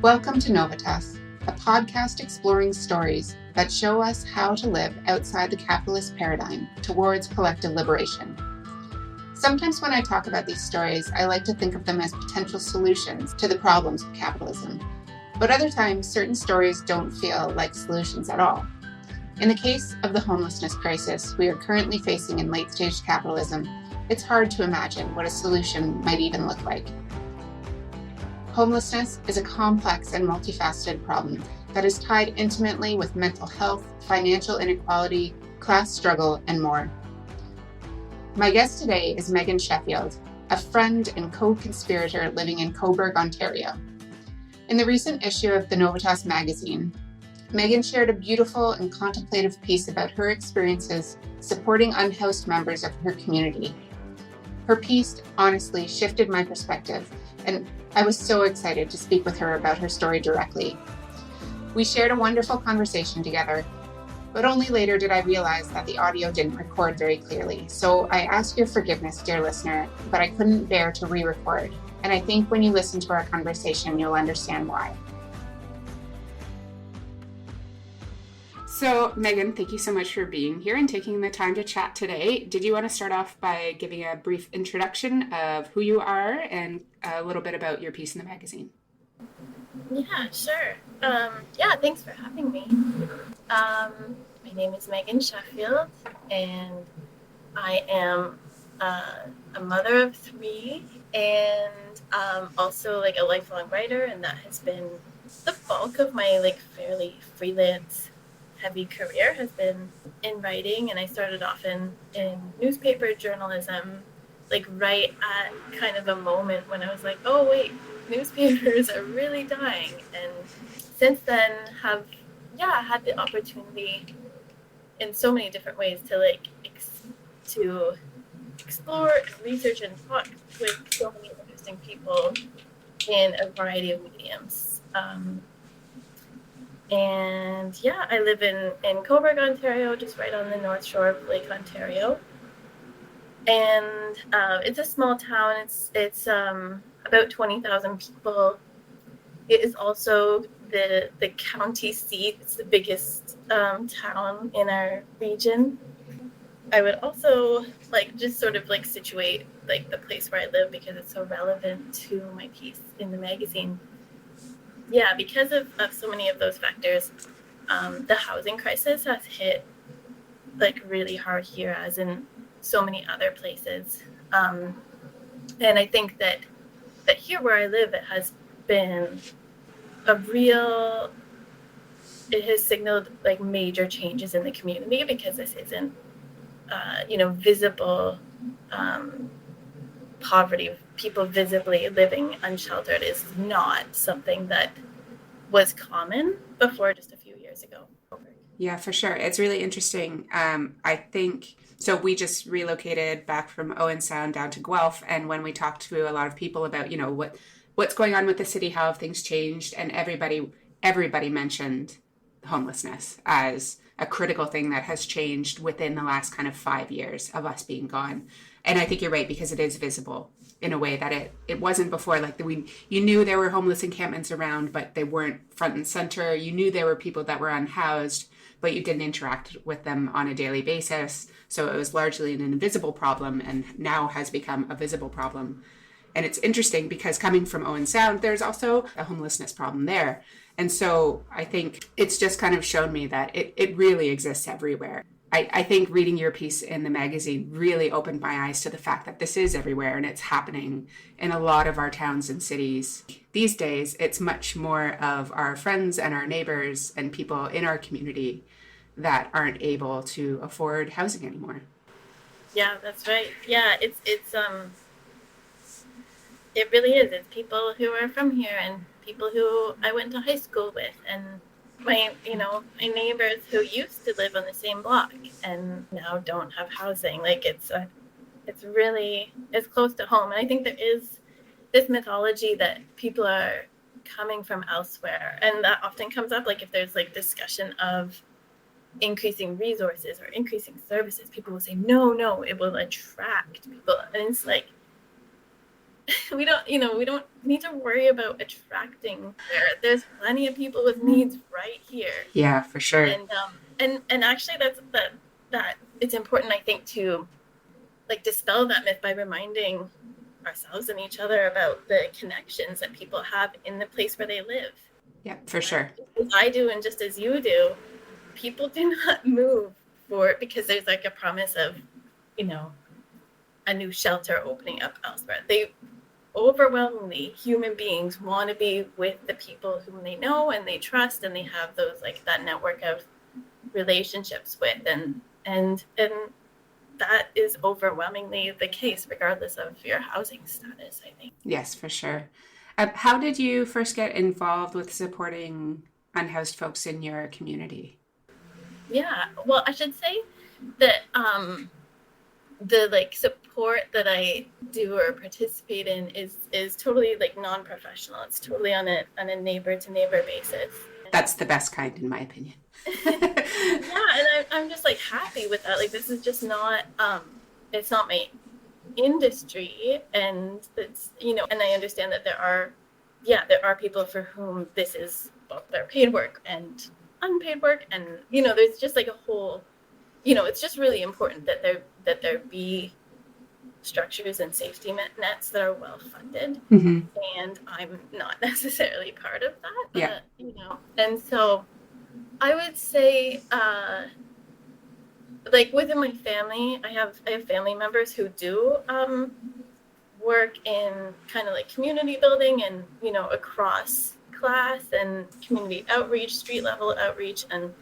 Welcome to Novitas, a podcast exploring stories that show us how to live outside the capitalist paradigm towards collective liberation. Sometimes when I talk about these stories, I like to think of them as potential solutions to the problems of capitalism. But other times, certain stories don't feel like solutions at all. In the case of the homelessness crisis we are currently facing in late-stage capitalism, it's hard to imagine what a solution might even look like. Homelessness is a complex and multifaceted problem that is tied intimately with mental health, financial inequality, class struggle, and more. My guest today is Meghan Sheffield, a friend and co-conspirator living in Cobourg, Ontario. In the recent issue of the Novitas magazine, Meghan shared a beautiful and contemplative piece about her experiences supporting unhoused members of her community. Her piece honestly shifted my perspective, and I was so excited to speak with her about her story directly. We shared a wonderful conversation together, but only later did I realize that the audio didn't record very clearly. So I ask your forgiveness, dear listener, but I couldn't bear to re-record. And I think when you listen to our conversation, you'll understand why. So, Meghan, thank you so much for being here and taking the time to chat today. Did you want to start off by giving a brief introduction of who you are and a little bit about your piece in the magazine? Yeah, sure. Thanks for having me. My name is Meghan Sheffield, and I am a mother of 3, and also like a lifelong writer, and that has been the bulk of my fairly freelance heavy career has been in writing. And I started off in newspaper journalism, right at kind of a moment when I was like, oh wait, newspapers are really dying. And since then have had the opportunity in so many different ways to to explore and research and talk with so many interesting people in a variety of mediums. I live in Cobourg, Ontario, just right on the north shore of Lake Ontario. And it's a small town. It's about 20,000 people. It is also the county seat. It's the biggest town in our region. I would also just sort of situate the place where I live because it's so relevant to my piece in the magazine. Yeah, because of so many of those factors, the housing crisis has hit really hard here, as in so many other places. And I think that here where I live, it has been it has signaled major changes in the community, because this isn't, visible poverty. People visibly living unsheltered is not something that was common before just a few years ago. Yeah, for sure. It's really interesting. I think, so we just relocated back from Owen Sound down to Guelph. And when we talked to a lot of people about, what's going on with the city, how have things changed, and everybody mentioned homelessness as a critical thing that has changed within the last kind of 5 years of us being gone. And I think you're right, because it is visible in a way that it wasn't before. You knew there were homeless encampments around, but they weren't front and center. You knew there were people that were unhoused, but you didn't interact with them on a daily basis. So it was largely an invisible problem, and now has become a visible problem. And it's interesting because coming from Owen Sound, there's also a homelessness problem there. And so I think it's just kind of shown me that it really exists everywhere. I think reading your piece in the magazine really opened my eyes to the fact that this is everywhere, and it's happening in a lot of our towns and cities. These days, it's much more of our friends and our neighbors and people in our community that aren't able to afford housing anymore. Yeah, that's right. Yeah, it really is. It's people who are from here and people who I went to high school with, and my neighbors who used to live on the same block and now don't have housing. It's close to home. And I think there is this mythology that people are coming from elsewhere, and that often comes up if there's discussion of increasing resources or increasing services. People will say no, it will attract people. And it's we don't need to worry about attracting there. There's plenty of people with needs right here. Yeah, for sure. And actually that it's important, I think, to like dispel that myth by reminding ourselves and each other about the connections that people have in the place where they live. Yeah, for Right? sure. Just as I do and just as you do, people do not move for because there's like a promise of, you know, a new shelter opening up elsewhere. They overwhelmingly, human beings want to be with the people whom they know and they trust, and they have those like that network of relationships with, and that is overwhelmingly the case regardless of your housing status, I think. Yes, for sure. How did you first get involved with supporting unhoused folks in your community? Yeah, well, I should say that the like support that I do or participate in is totally like non-professional. It's totally on a neighbor to neighbor basis. That's the best kind, in my opinion. Yeah, and I'm just like happy with that. Like this is just not it's not my industry, and it's, you know, and I understand that there are people for whom this is both their paid work and unpaid work, and you know there's just like a whole, you know, it's just really important that there be structures and safety nets that are well funded, Hmm. and I'm not necessarily part of that, Yeah. you know, and so I would say like within my family, I have family members who do work in kind of like community building and, you know, across class and community outreach, street level outreach, and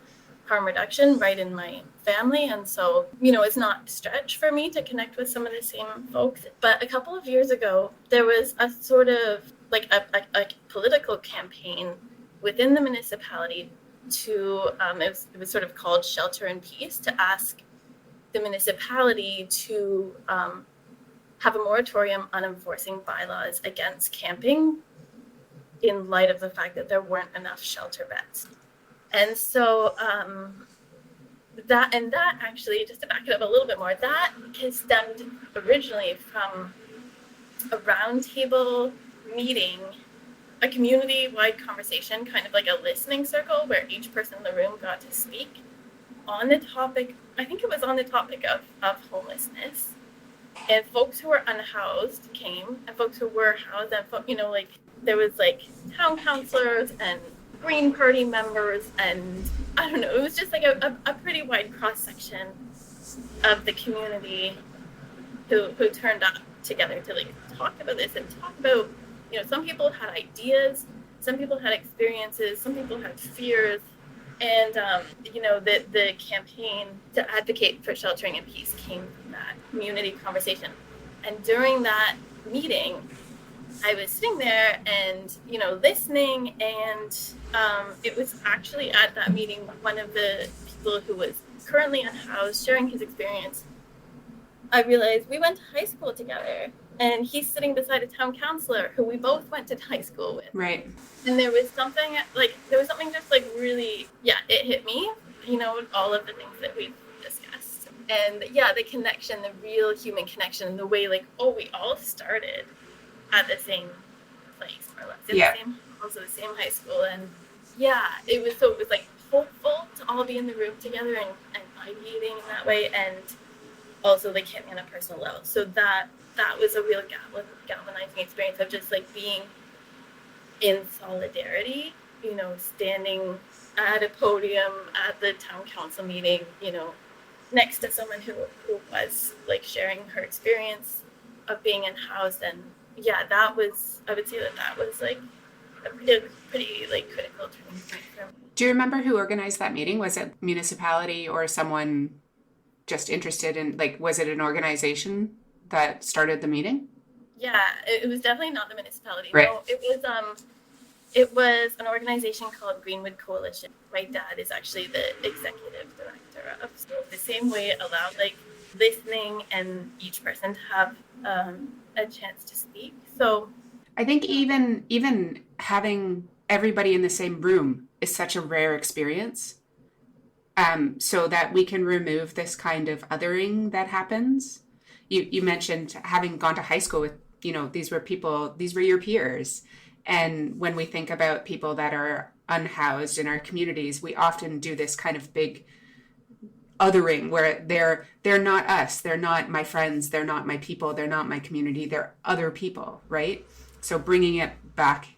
harm reduction right in my family. And so, you know, it's not a stretch for me to connect with some of the same folks. But a couple of years ago, there was a sort of like a political campaign within the municipality to, it was sort of called Shelter in Peace, to ask the municipality to have a moratorium on enforcing bylaws against camping in light of the fact that there weren't enough shelter beds. And so that actually, just to back it up a little bit more, that stemmed originally from a roundtable meeting, a community-wide conversation, kind of like a listening circle where each person in the room got to speak on the topic. I think it was on the topic of homelessness. And folks who were unhoused came, and folks who were housed, and you know, like there was like town councilors and Green Party members, and I don't know, it was just like a pretty wide cross section of the community who turned up together to like talk about this and talk about, you know, some people had ideas, some people had experiences, some people had fears, and you know, the campaign to advocate for sheltering in peace came from that community conversation. And during that meeting, I was sitting there and, you know, listening, and it was actually at that meeting one of the people who was currently unhoused sharing his experience. I realized we went to high school together, and he's sitting beside a town councilor who we both went to high school with. Right. And there was something just like really, yeah, it hit me, you know, all of the things that we've discussed. And yeah, the connection, the real human connection, and the way like, oh, we all started at the same place, more or less, in the same also the same high school. And yeah, it was like hopeful to all be in the room together and ideating in that way, and also like hit me on a personal level. So that was a real galvanizing experience of just like being in solidarity, you know, standing at a podium at the town council meeting, you know, next to someone who was like sharing her experience of being unhoused. And yeah, I would say that was like a pretty like critical turning point for me. Do you remember who organized that meeting? Was it municipality or someone just interested in, like, was it an organization that started the meeting? Yeah, it was definitely not the municipality. Right. No, it was an organization called Greenwood Coalition. My dad is actually the executive director of. So the same way it allowed like listening and each person to have a chance to speak. So I think even having everybody in the same room is such a rare experience. So that we can remove this kind of othering that happens. You mentioned having gone to high school these were your peers. And when we think about people that are unhoused in our communities, we often do this kind of big othering where they're not us, they're not my friends, they're not my people, they're not my community, they're other people, right? So bringing it back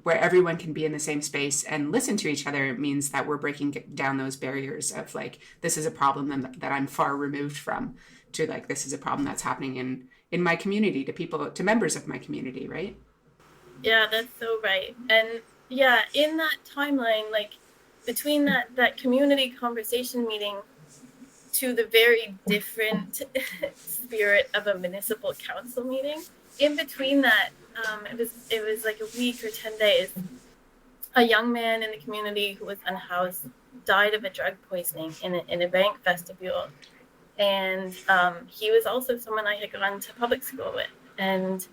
where everyone can be in the same space and listen to each other means that we're breaking down those barriers of like, this is a problem that I'm far removed from, to like, this is a problem that's happening in my community, to members of my community, right? Yeah, that's so right. And yeah, in that timeline, like between that community conversation meeting to the very different spirit of a municipal council meeting, in between that, it was like a week or 10 days. A young man in the community who was unhoused died of a drug poisoning in a bank vestibule, and he was also someone I had gone to public school with, and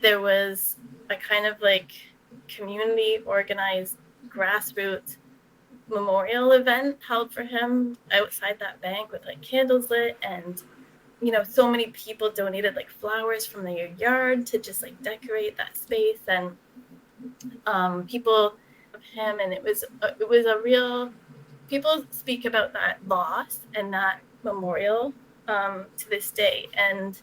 there was a kind of like community organized grassroots memorial event held for him outside that bank with like candles lit, and so many people donated like flowers from their yard to just like decorate that space, and people of him, and it was a real, people speak about that loss and that memorial to this day. And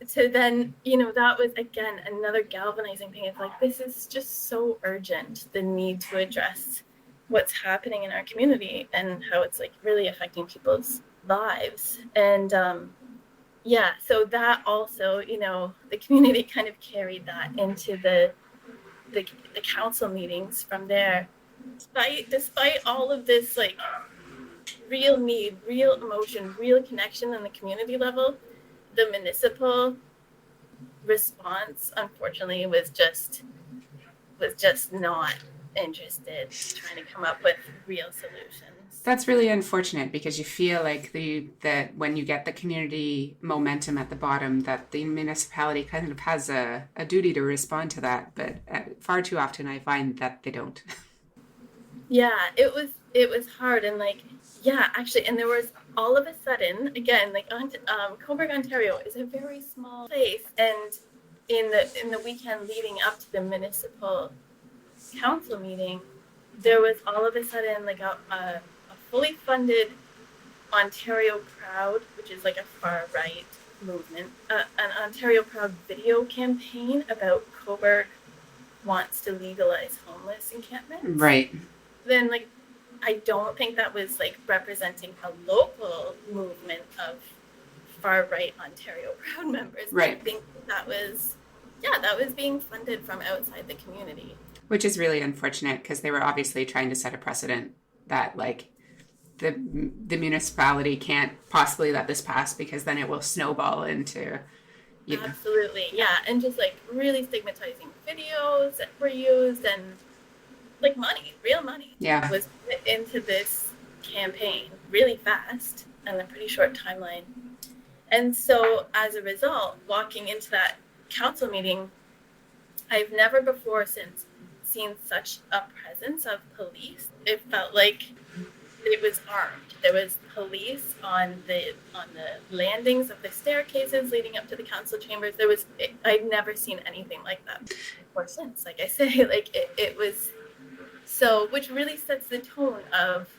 so then that was again another galvanizing thing. It's like, this is just so urgent, the need to address what's happening in our community and how it's like really affecting people's lives. And so that also, the community kind of carried that into the council meetings from there. Despite all of this like real need, real emotion, real connection on the community level, the municipal response unfortunately was just not interested in trying to come up with real solutions. That's really unfortunate, because you feel like that when you get the community momentum at the bottom, that the municipality kind of has a duty to respond to that, but far too often I find that they don't. Yeah, it was hard, and like, yeah, actually, and there was all of a sudden, again, like Cobourg, Ontario is a very small place, and in the weekend leading up to the municipal council meeting, there was all of a sudden like a fully funded Ontario Proud, which is like a far right movement, an Ontario Proud video campaign about Cobourg wants to legalize homeless encampments. Right. Then like, I don't think that was like representing a local movement of far right Ontario Proud members. Right. I think that was being funded from outside the community. Which is really unfortunate, because they were obviously trying to set a precedent that like the municipality can't possibly let this pass, because then it will snowball into, Absolutely, yeah, and just like really stigmatizing videos that were used, and like real money, was put into this campaign really fast and a pretty short timeline. And so as a result, walking into that council meeting, I've never before since seen such a presence of police. It felt like it was armed. There was police on the landings of the staircases leading up to the council chambers. I'd never seen anything like that before since. Like I say, like it was so, which really sets the tone of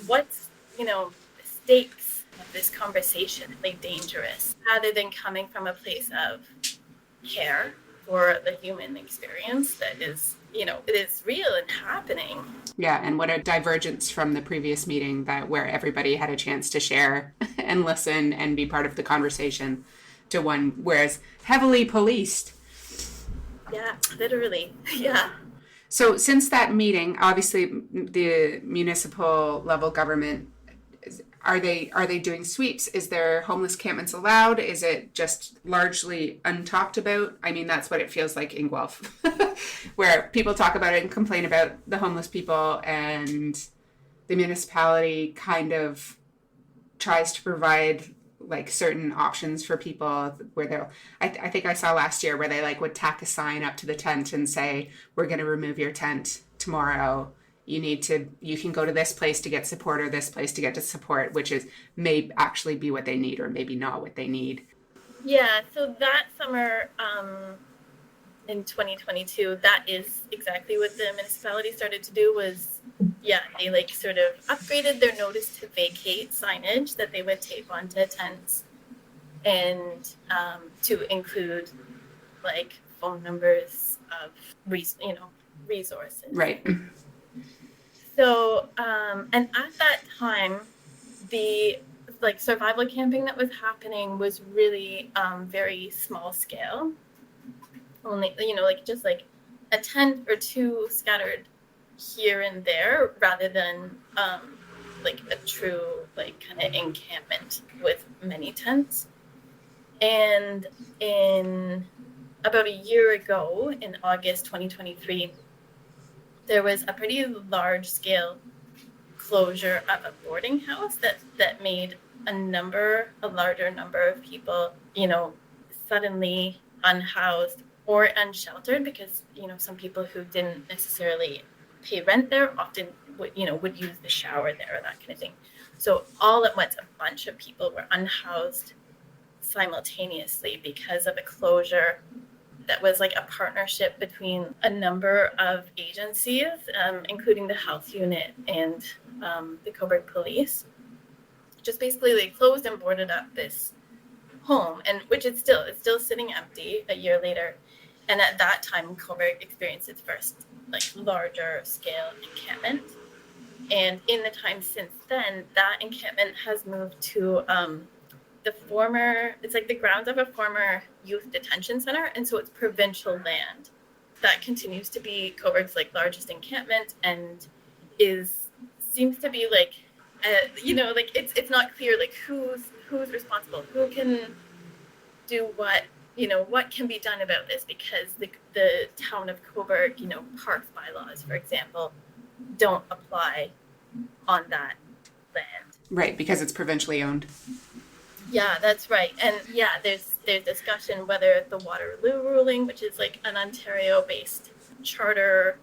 what's, the stakes of this conversation, like dangerous, rather than coming from a place of care for the human experience that is, it is real and happening. Yeah, and what a divergence from the previous meeting, where everybody had a chance to share and listen and be part of the conversation, to one whereas heavily policed. Yeah, literally. Yeah. So since that meeting, obviously the municipal level government, are they doing sweeps? Is there homeless encampments allowed? Is it just largely untalked about? I mean, that's what it feels like in Guelph, where people talk about it and complain about the homeless people, and the municipality kind of tries to provide like certain options for people where they'll, I think I saw last year where they like would tack a sign up to the tent and say, we're going to remove your tent tomorrow. You can go to this place to get support, or this place to get to support, which may actually be what they need, or maybe not what they need. Yeah, so that summer in 2022, that is exactly what the municipality started to do was, yeah, they like sort of upgraded their notice to vacate signage that they would tape onto tents and to include like phone numbers of, resources. Right. So, and at that time, the like survival camping that was happening was really very small scale. Only, like just like a tent or two scattered here and there, rather than like a true like kind of encampment with many tents. And in about a year ago, in August 2023, there was a pretty large scale closure of a boarding house that made a larger number of people, suddenly unhoused or unsheltered, because some people who didn't necessarily pay rent there often would use the shower there or that kind of thing. So all at once, a bunch of people were unhoused simultaneously because of a closure that was like a partnership between a number of agencies, including the health unit and the Cobourg police. Just basically, they closed and boarded up this home, and which it's still sitting empty a year later. And at that time, Cobourg experienced its first like larger scale encampment. And in the time since then, that encampment has moved to it's like the grounds of a former youth detention center, and so it's provincial land. That continues to be Cobourg's like largest encampment, and seems to be like, like it's not clear like who's responsible, who can do what, what can be done about this, because the town of Cobourg, parks bylaws, for example, don't apply on that land. Right, because it's provincially owned. Yeah, that's right. And yeah, there's discussion whether the Waterloo ruling, which is like an Ontario-based charter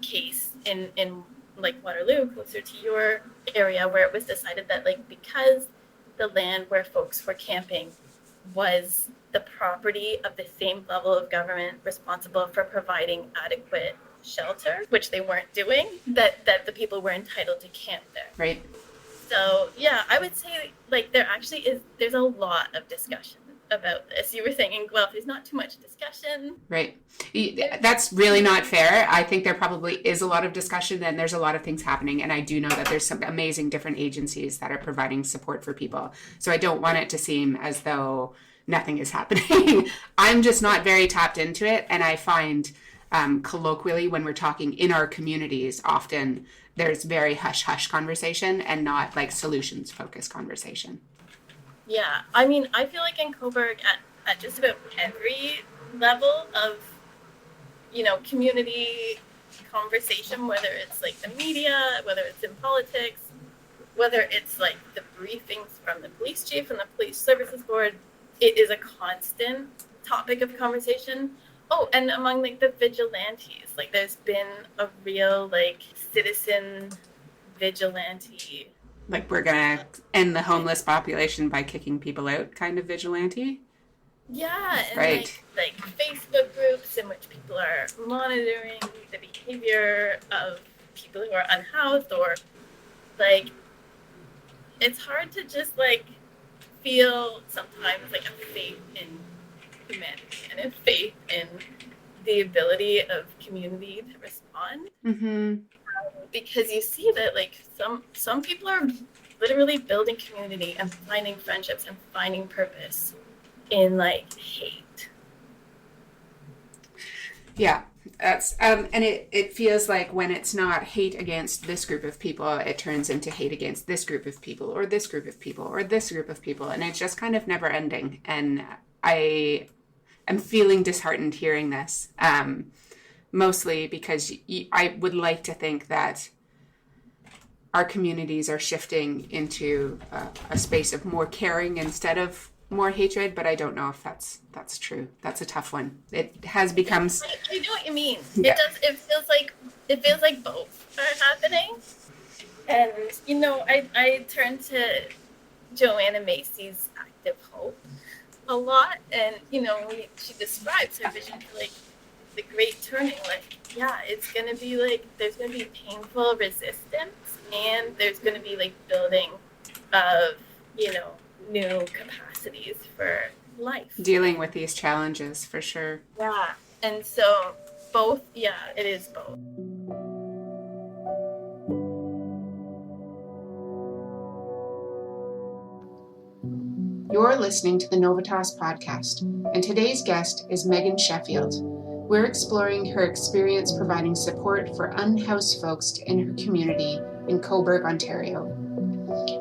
case in like Waterloo, closer to your area, where it was decided that like because the land where folks were camping was the property of the same level of government responsible for providing adequate shelter, which they weren't doing, that the people were entitled to camp there. Right. So yeah, I would say like there's a lot of discussion about this. You were saying in Guelph, there's not too much discussion. Right. That's really not fair. I think there probably is a lot of discussion and there's a lot of things happening. And I do know that there's some amazing different agencies that are providing support for people. So I don't want it to seem as though nothing is happening. I'm just not very tapped into it. And I find colloquially, when we're talking in our communities, often there's very hush-hush conversation and not like solutions-focused conversation. Yeah, I mean, I feel like in Cobourg, at just about every level of, community conversation, whether it's like the media, whether it's in politics, whether it's like the briefings from the police chief and the police services board, it is a constant topic of conversation. Oh, and among like the vigilantes, like there's been a real like citizen vigilante. Like we're going to end the homeless population by kicking people out kind of vigilante. Yeah, and right. like Facebook groups in which people are monitoring the behavior of people who are unhoused, or like it's hard to just like feel sometimes like a faith in humanity and a faith in the ability of community to respond. Mm-hmm. Because you see that like some people are literally building community and finding friendships and finding purpose in like hate. Yeah, that's and it feels like when it's not hate against this group of people, it turns into hate against this group of people or this group of people or this group of people, and it's just kind of never ending. And I am feeling disheartened hearing this, mostly because I would like to think that our communities are shifting into a space of more caring instead of more hatred, but I don't know if that's true. That's a tough one. It has become. I know what you mean. Yeah. It does. It feels like both are happening. And I turned to Joanna Macy's Active Hope, a lot. And, she describes her vision for like the great turning. Like, yeah, it's going to be like, there's going to be painful resistance, and there's going to be like building of, new capacities for life. Dealing with these challenges, for sure. Yeah. And so both, yeah, it is both. You're listening to the Novitas podcast, and today's guest is Meghan Sheffield. We're exploring her experience providing support for unhoused folks in her community in Cobourg, Ontario.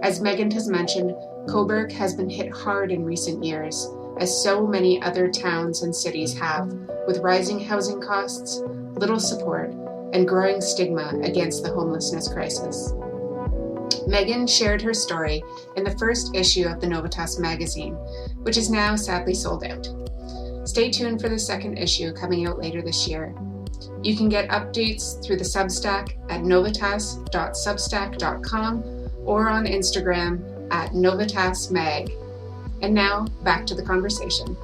As Meghan has mentioned, Cobourg has been hit hard in recent years, as so many other towns and cities have, with rising housing costs, little support, and growing stigma against the homelessness crisis. Meghan shared her story in the first issue of the Novitas magazine, which is now sadly sold out. Stay tuned for the second issue coming out later this year. You can get updates through the Substack at novitas.substack.com or on Instagram at novitasmag. And now, back to the conversation.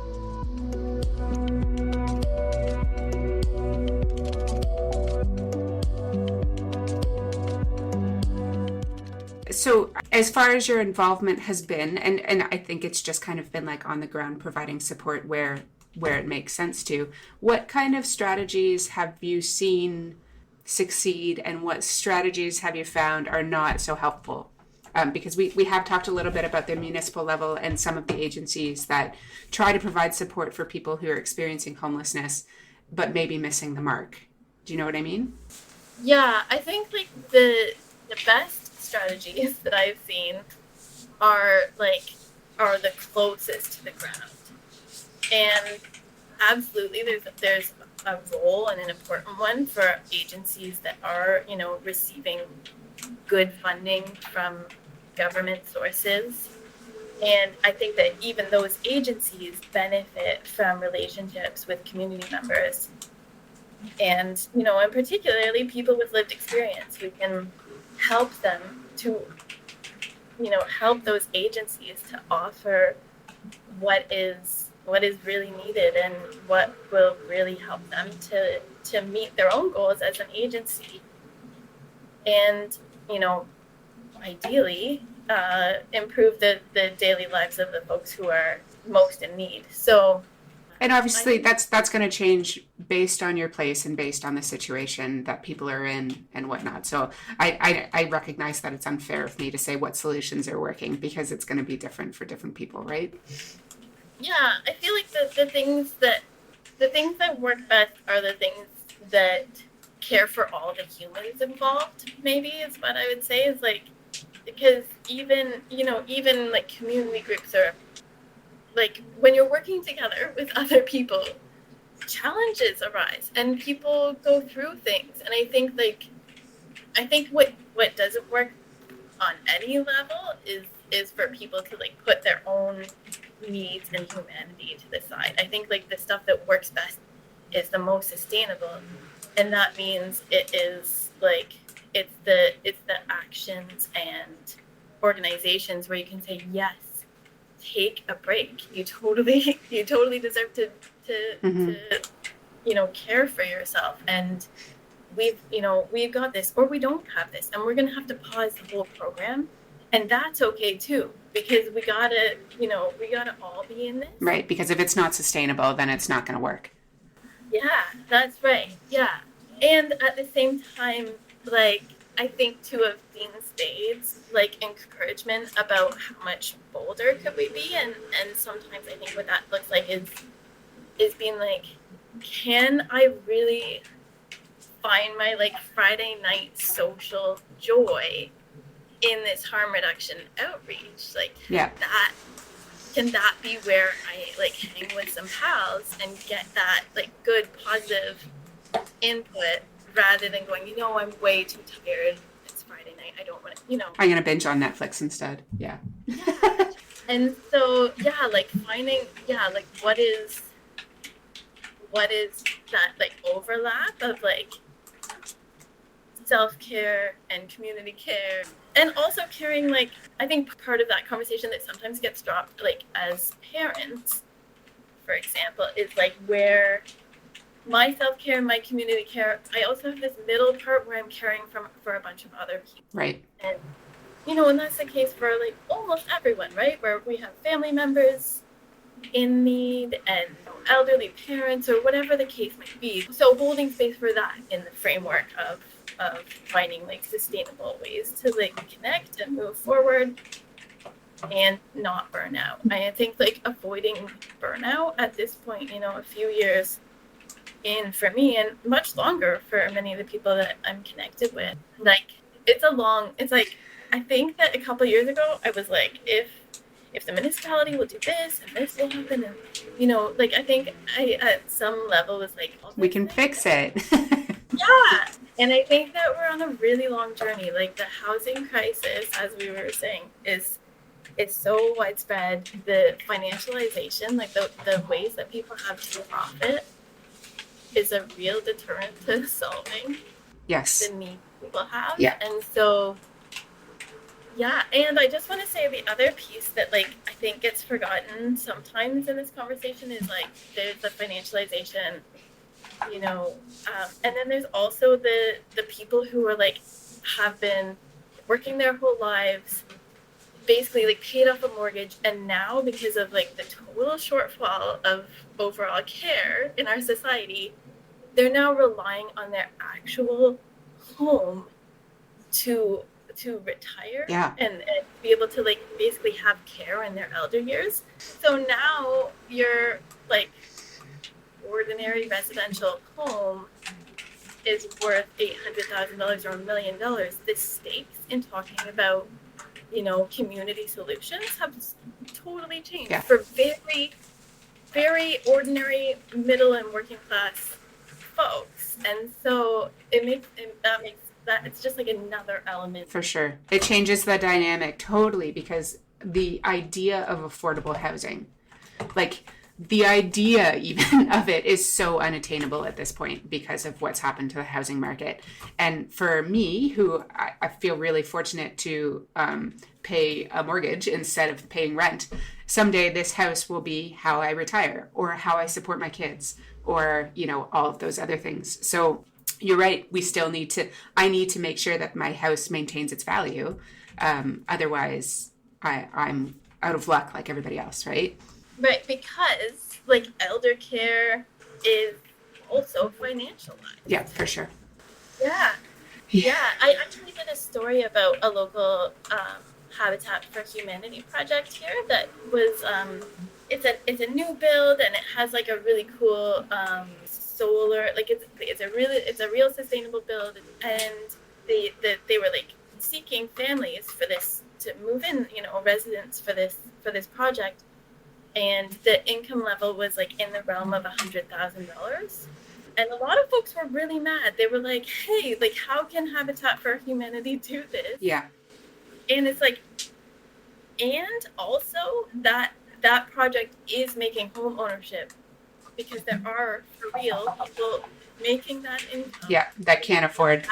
So as far as your involvement has been, and I think it's just kind of been like on the ground providing support where it makes sense to, what kind of strategies have you seen succeed, and what strategies have you found are not so helpful? Because we have talked a little bit about the municipal level and some of the agencies that try to provide support for people who are experiencing homelessness, but maybe missing the mark. Do you know what I mean? Yeah, I think like the best strategies that I've seen are the closest to the ground. And absolutely there's a role, and an important one, for agencies that are, receiving good funding from government sources. And I think that even those agencies benefit from relationships with community members. And, and particularly people with lived experience who can help them to, help those agencies to offer what is really needed and what will really help them to meet their own goals as an agency. And, ideally, improve the daily lives of the folks who are most in need. So, and obviously that's going to change based on your place and based on the situation that people are in and whatnot. So I recognize that it's unfair of me to say what solutions are working, because it's going to be different for different people, right? Yeah, I feel like the things that work best are the things that care for all the humans involved, maybe, is what I would say. Is like, because even like community groups are like, when you're working together with other people, challenges arise and people go through things. And I think what doesn't work on any level is for people to like put their own needs and humanity to the side. I think like the stuff that works best is the most sustainable, and that means it is like it's the actions and organizations where you can say, yes, take a break. You totally deserve to care for yourself, and we've got this, or we don't have this, and we're gonna have to pause the whole program. And that's okay too, because we gotta all be in this. Right, because if it's not sustainable, then it's not going to work. Yeah, that's right. Yeah. And at the same time, like, I think too of Dean Spade's like encouragement about how much bolder could we be, and sometimes I think what that looks like is being like, can I really find my like Friday night social joy in this harm reduction outreach? Like, yeah, can that be where I like hang with some pals and get that like good positive input, rather than going, I'm way too tired, it's Friday night, I don't want to, I'm gonna binge on Netflix instead. Yeah. And so like finding like what is that like overlap of like self-care and community care, and also caring. Like, I think part of that conversation that sometimes gets dropped, like as parents, for example, is like where my self-care, my community care, I also have this middle part where I'm caring for a bunch of other people. Right. And, and that's the case for like almost everyone, right? Where we have family members in need and elderly parents or whatever the case might be. So holding space for that in the framework of finding like sustainable ways to like connect and move forward and not burn out. I think like avoiding burnout at this point, a few years in for me and much longer for many of the people that I'm connected with. Like it's like I think that a couple of years ago I was like, if the municipality will do this and this will happen, and like I think I at some level was like, we can fix it. Yeah. And I think that we're on a really long journey. Like the housing crisis, as we were saying, is so widespread. The financialization, like the ways that people have to profit, is a real deterrent to solving the need people have. Yeah. And so, yeah. And I just want to say the other piece that like I think gets forgotten sometimes in this conversation is like there's the financialization, and then there's also the people who are like have been working their whole lives, basically like paid off a mortgage, and now because of like the total shortfall of overall care in our society, they're now relying on their actual home to retire and be able to like basically have care in their elder years. So now your like ordinary residential home is worth $800,000 or $1 million. The stakes in talking about community solutions have totally changed for very, very ordinary middle and working class folks. And so it makes that it's just like another element. For sure. It changes the dynamic totally, because the idea of affordable housing, like the idea even of it, is so unattainable at this point because of what's happened to the housing market. And for me, who I feel really fortunate to pay a mortgage instead of paying rent, someday this house will be how I retire or how I support my kids or, all of those other things. So you're right. I need to make sure that my house maintains its value. Otherwise I'm out of luck like everybody else, right? Right, because like elder care is also financialized. Yeah, for sure. Yeah. I actually did a story about a local Habitat for Humanity project here that was it's a new build, and it has like a really cool solar, like it's a real sustainable build, and they were like seeking families for this to move in, residents for this project. And the income level was like in the realm of $100,000. And a lot of folks were really mad. They were like, hey, like how can Habitat for Humanity do this? Yeah. And it's like, and also that project is making home ownership, because there are for real people making that income. Yeah, that can't afford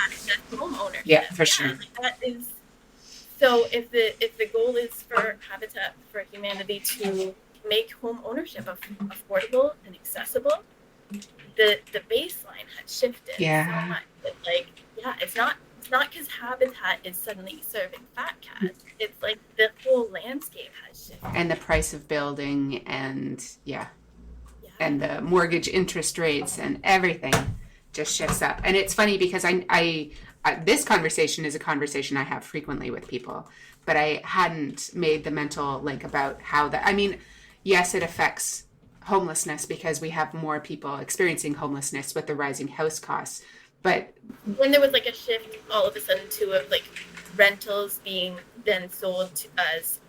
home ownership. Yeah, for sure. Like that is, so if the goal is for Habitat for Humanity to make home ownership affordable and accessible, the baseline has shifted so much. But it's not because Habitat is suddenly serving fat cats. It's like the whole landscape has shifted. And the price of building and and the mortgage interest rates and everything just shifts up. And it's funny because I this conversation is a conversation I have frequently with people, but I hadn't made the mental link about how that, yes, it affects homelessness because we have more people experiencing homelessness with the rising house costs. But when there was like a shift all of a sudden to like rentals being then sold as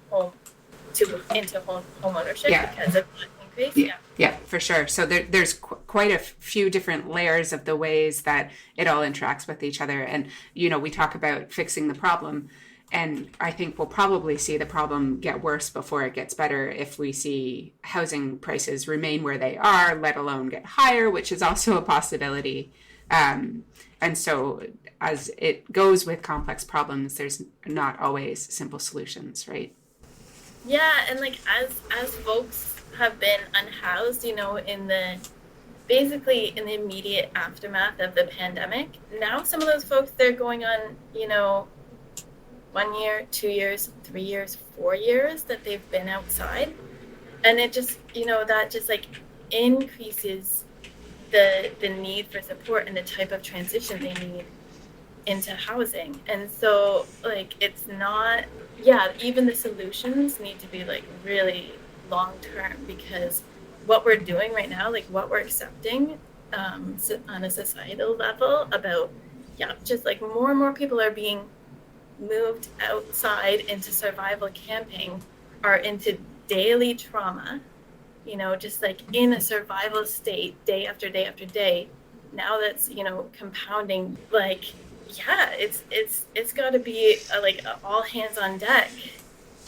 into home ownership because of the increase. Yeah, for sure. So there's quite a few different layers of the ways that it all interacts with each other. And, we talk about fixing the problem. And I think we'll probably see the problem get worse before it gets better if we see housing prices remain where they are, let alone get higher, which is also a possibility. And so as it goes with complex problems, there's not always simple solutions, right? Yeah, and like as folks have been unhoused, in the basically in the immediate aftermath of the pandemic. Now some of those folks, they're going on, 1 year, 2 years, 3 years, 4 years that they've been outside. And it just, that just like increases the need for support and the type of transition they need into housing. And so like it's not, even the solutions need to be like really long term, because what we're doing right now, like what we're accepting on a societal level about, just like more and more people are being moved outside into survival camping, are into daily trauma, just like in a survival state day after day after day. Now that's, compounding, like, it's got to be a all hands on deck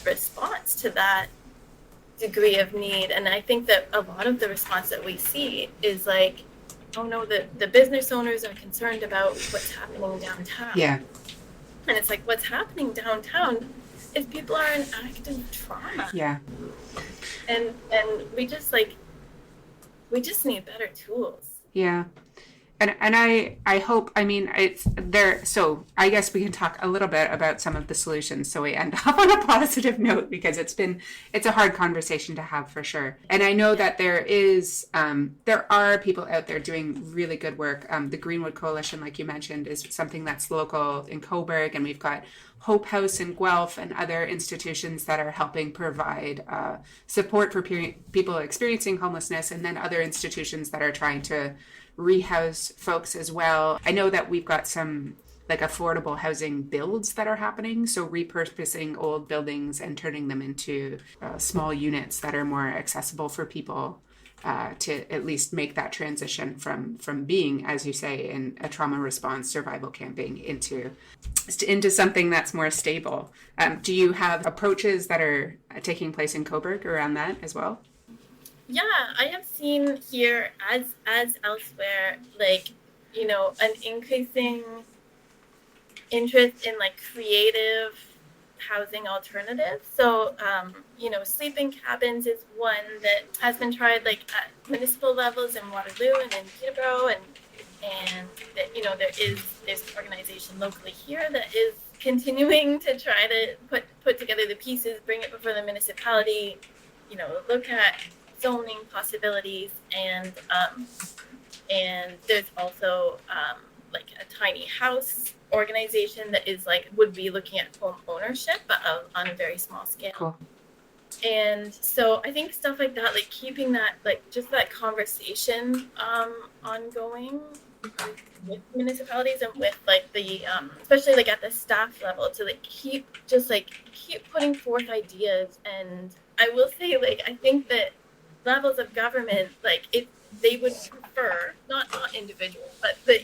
response to that degree of need. And I think that a lot of the response that we see is like, oh no, the business owners are concerned about what's happening downtown. Yeah. And it's like, what's happening downtown is people are in active trauma. Yeah. And we just need better tools. Yeah. And I hope, I mean, it's there. So I guess we can talk a little bit about some of the solutions so we end up on a positive note, because it's a hard conversation to have for sure. And I know that there are people out there doing really good work. The Greenwood Coalition, like you mentioned, is something that's local in Cobourg, and we've got Hope House in Guelph and other institutions that are helping provide support for people experiencing homelessness, and then other institutions that are trying to rehouse folks as well. I know that we've got some like affordable housing builds that are happening, so repurposing old buildings and turning them into small units that are more accessible for people to at least make that transition from being, as you say, in a trauma response survival camping into something that's more stable. Do you have approaches that are taking place in Cobourg around that as well? Yeah, I have seen here, as elsewhere, like, an increasing interest in like creative housing alternatives. So, sleeping cabins is one that has been tried like at municipal levels in Waterloo and in Peterborough, and that, there's an organization locally here that is continuing to try to put together the pieces, bring it before the municipality, look at zoning possibilities, and there's also like a tiny house organization that is like would be looking at home ownership, but on a very small scale. Cool. And so I think stuff like that, like keeping that, like just that conversation ongoing with municipalities and with like the especially like at the staff level, to like keep putting forth ideas. And I will say, like, I think that levels of government, like they would prefer, not individuals, but the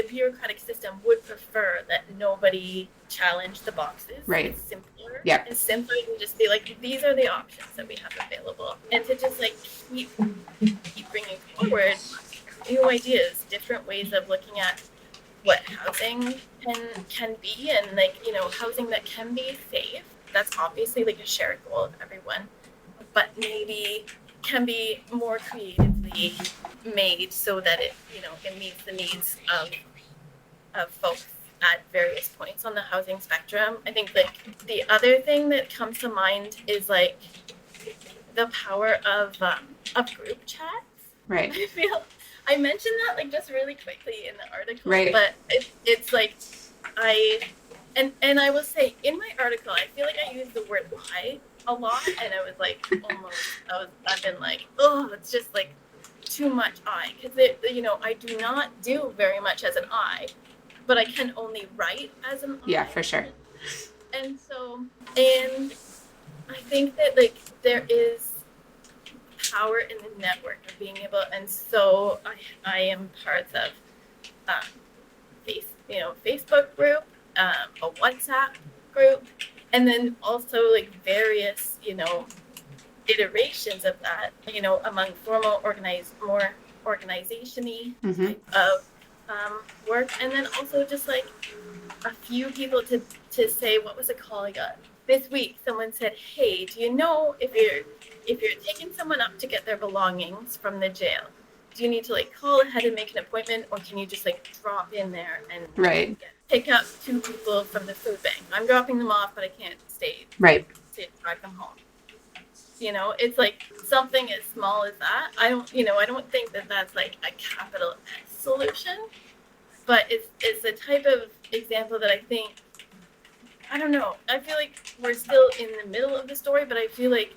bureaucratic system would prefer that nobody challenge the boxes. Right. It's simpler. Yeah. It's simpler to just be like, these are the options that we have available, and to just like keep bringing forward new ideas, different ways of looking at what housing can be, and like housing that can be safe. That's obviously like a shared goal of everyone, but maybe can be more creatively made so that it meets the needs of folks at various points on the housing spectrum. I think like the other thing that comes to mind is like the power of group chats. Right. I mentioned that like just really quickly in the article, right. But it's like and I will say in my article, I feel like I used the word "I" a lot, and I was like I've been like, oh, it's just like too much "I," because I do not do very much as an "I," but I can only write as an "I." Yeah, for sure. And I think that like there is power in the network of being able, and so I am part of Facebook group, a WhatsApp group, and then also like various iterations of that among formal more organization-y type of work, and then also just like a few people to say, what was the call I got this week someone said, hey, do you know if you're taking someone up to get their belongings from the jail, do you need to like call ahead and make an appointment, or can you just like drop in there and Right. pick up two people from the food bank? I'm dropping them off, but I can't stay Right. to drive them home. It's like something as small as that. I don't think that that's like a capital S solution, but it's the type of example that I think, I don't know. I feel like we're still in the middle of the story, but I feel like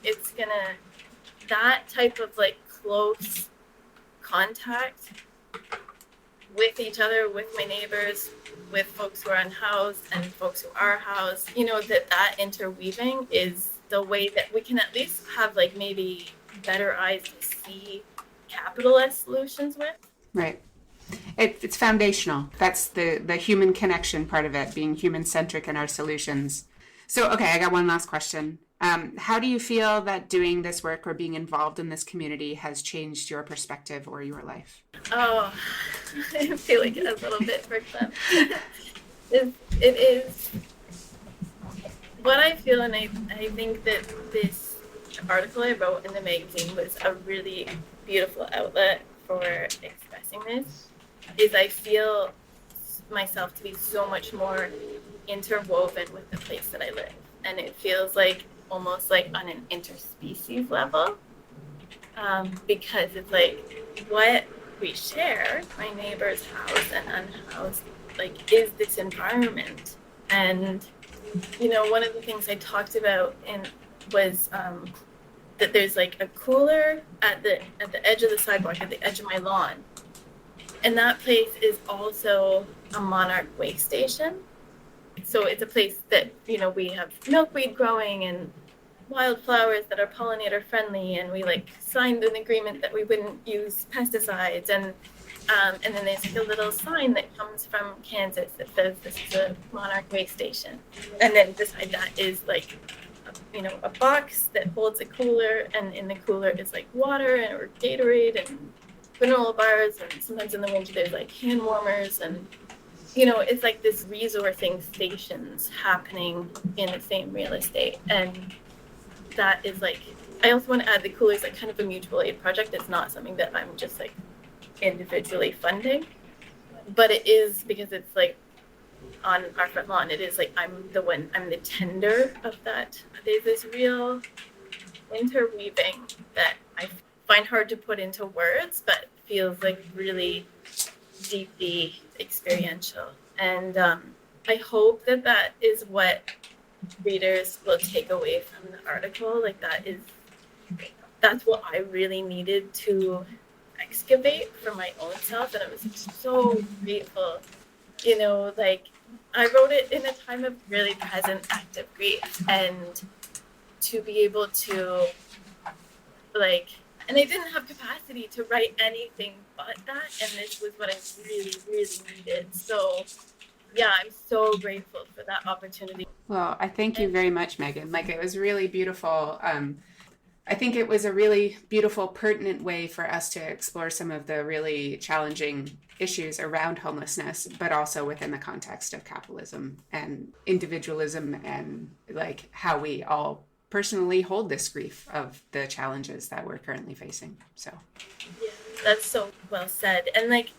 that type of like close contact with each other, with my neighbors, with folks who are unhoused and folks who are housed, that interweaving is the way that we can at least have like maybe better eyes to see capital S solutions with. Right. It's foundational. That's the human connection part of it, being human centric in our solutions. So, okay, I got one last question. How do you feel that doing this work or being involved in this community has changed your perspective or your life? Oh, I feel like a little bit for them. It is what I feel, and I think that this article I wrote in the magazine was a really beautiful outlet for expressing this. Is I feel myself to be so much more interwoven with the place that I live, and it feels like almost like on an interspecies level, because it's like what we share, my neighbor's house and unhoused, like is this environment. And one of the things I talked about was that there's like a cooler at the edge of the sidewalk, at the edge of my lawn, and that place is also a monarch way station. So it's a place that we have milkweed growing and wildflowers that are pollinator friendly, and we like signed an agreement that we wouldn't use pesticides, and then there's like a little sign that comes from Kansas that says this is a monarch way station, and then beside that is like a box that holds a cooler, and in the cooler is like water or Gatorade and granola bars, and sometimes in the winter there's like hand warmers, and it's like this resourcing stations happening in the same real estate. And that is like, I also want to add the cooler is like kind of a mutual aid project. It's not something that I'm just like individually funding, but it is because it's like on our front lawn. It is like I'm the tender of that. There's this real interweaving that I find hard to put into words, but feels like really deeply experiential. And I hope that is what readers will take away from the article. Like that's what I really needed to excavate for my own self, and I was so grateful. Like I wrote it in a time of really present active grief, and to be able to like, and I didn't have capacity to write anything but that, and this was what I really, really needed. So yeah, I'm so grateful for that opportunity. Well, I thank you very much, Megan. Like, it was really beautiful. I think it was a really beautiful, pertinent way for us to explore some of the really challenging issues around homelessness, but also within the context of capitalism and individualism, and like how we all personally hold this grief of the challenges that we're currently facing. So yeah, that's so well said. And like,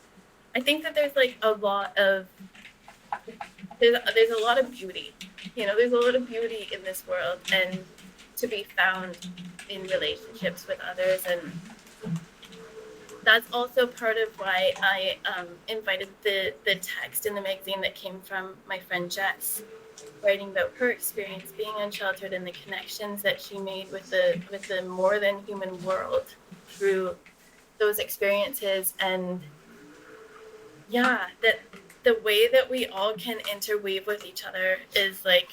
I think that there's like a lot of there's a lot of beauty. There's a lot of beauty in this world, and to be found in relationships with others. And that's also part of why I invited the text in the magazine that came from my friend Jess, writing about her experience being unsheltered and the connections that she made with the more than human world through those experiences. And yeah, that the way that we all can interweave with each other is like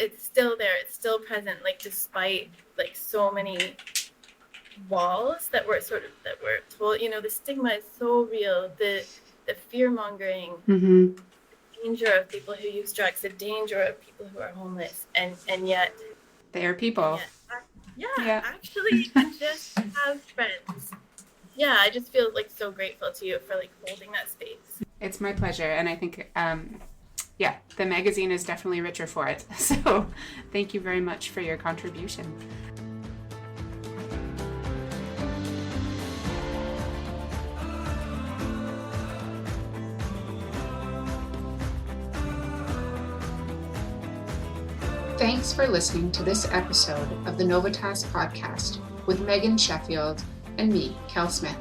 it's still there, it's still present, like despite like so many walls that we're told. The stigma is so real, the fear mongering, mm-hmm. danger of people who use drugs, the danger of people who are homeless, and yet they are people. Yeah. Actually just have friends. Yeah, I just feel like so grateful to you for like holding that space. It's my pleasure. And I think yeah, the magazine is definitely richer for it. So thank you very much for your contribution. Thanks for listening to this episode of the Novitas podcast with Meghan Sheffield and me, Kel Smith.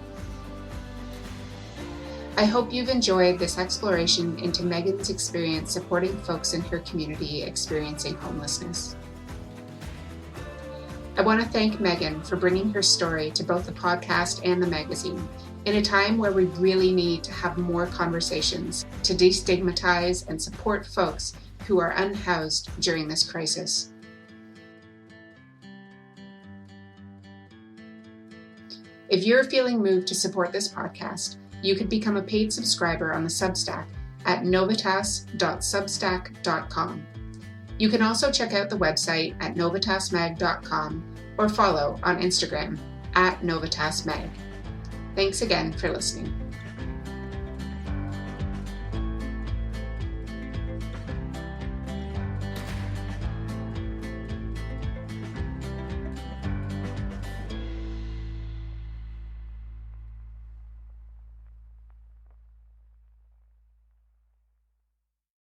I hope you've enjoyed this exploration into Meghan's experience supporting folks in her community experiencing homelessness. I want to thank Meghan for bringing her story to both the podcast and the magazine in a time where we really need to have more conversations to destigmatize and support folks who are unhoused during this crisis. If you're feeling moved to support this podcast, you could become a paid subscriber on the Substack at novitas.substack.com. You can also check out the website at novitasmag.com or follow on Instagram at novitasmag. Thanks again for listening.